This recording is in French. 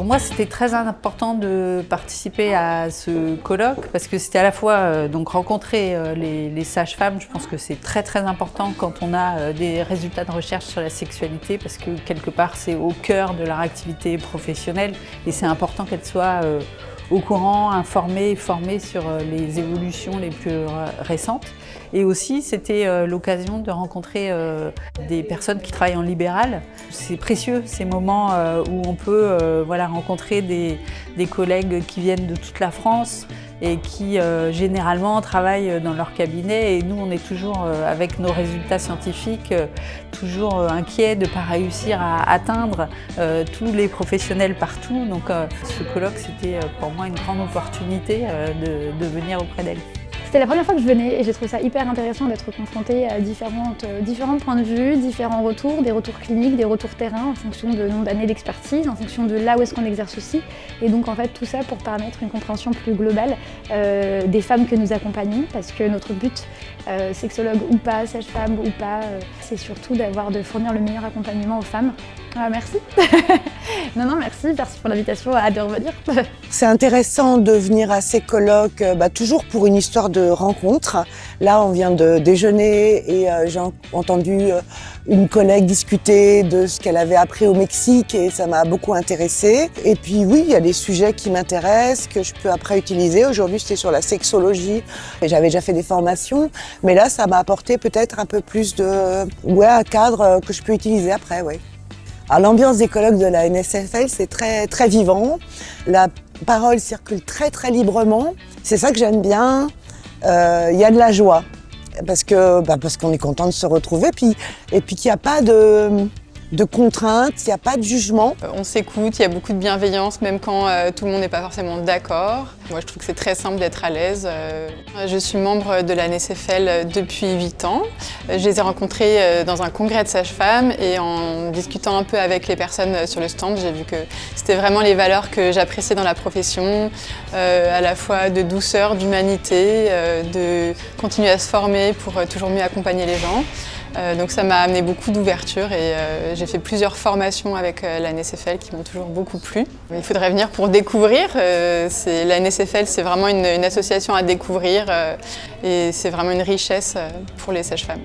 moi, c'était très important de participer à ce colloque parce que c'était à la fois donc rencontrer les sages-femmes. Je pense que c'est très important quand on a des résultats de recherche sur la sexualité parce que quelque part, c'est au cœur de leur activité professionnelle et c'est important qu'elles soient au courant, informées et formées sur les évolutions les plus récentes. Et aussi, c'était l'occasion de rencontrer des personnes qui travaillent en libéral. C'est précieux, ces moments où on peut rencontrer des collègues qui viennent de toute la France et qui généralement travaillent dans leur cabinet. Et nous, on est toujours, avec nos résultats scientifiques, toujours inquiets de ne pas réussir à atteindre tous les professionnels partout. Donc ce colloque, c'était pour moi une grande opportunité de venir auprès d'elles. C'était la première fois que je venais et j'ai trouvé ça hyper intéressant d'être confrontée à différents points de vue, différents retours, des retours cliniques, des retours terrain en fonction de nombre d'années d'expertise, en fonction de là où est-ce qu'on exerce aussi. Et donc en fait tout ça pour permettre une compréhension plus globale des femmes que nous accompagnons parce que notre but, sexologue ou pas, sage-femme ou pas, c'est surtout de fournir le meilleur accompagnement aux femmes. Merci. Non, merci pour l'invitation à de revenir. C'est intéressant de venir à ces colloques, toujours pour une histoire de rencontre. Là, on vient de déjeuner et j'ai entendu une collègue discuter de ce qu'elle avait appris au Mexique et ça m'a beaucoup intéressée. Et puis oui, il y a des sujets qui m'intéressent, que je peux après utiliser. Aujourd'hui, c'était sur la sexologie et j'avais déjà fait des formations. Mais là, ça m'a apporté peut-être un peu plus un cadre que je peux utiliser après, ouais. Alors, l'ambiance des colloques de la NSFL, c'est très vivant. La parole circule très librement. C'est ça que j'aime bien. Il y a de la joie parce qu'on est content de se retrouver et puis qu'il n'y a pas de contraintes, il n'y a pas de jugement. On s'écoute, il y a beaucoup de bienveillance, même quand tout le monde n'est pas forcément d'accord. Moi, je trouve que c'est très simple d'être à l'aise. Je suis membre de la NSFL depuis 8 ans. Je les ai rencontrés dans un congrès de sages-femmes et en discutant un peu avec les personnes sur le stand, j'ai vu que c'était vraiment les valeurs que j'appréciais dans la profession, à la fois de douceur, d'humanité, de continuer à se former pour toujours mieux accompagner les gens. Donc ça m'a amené beaucoup d'ouverture et j'ai fait plusieurs formations avec la NSFL qui m'ont toujours beaucoup plu. Il faudrait venir pour découvrir. La NSFL, c'est vraiment une association à découvrir et c'est vraiment une richesse pour les sages-femmes.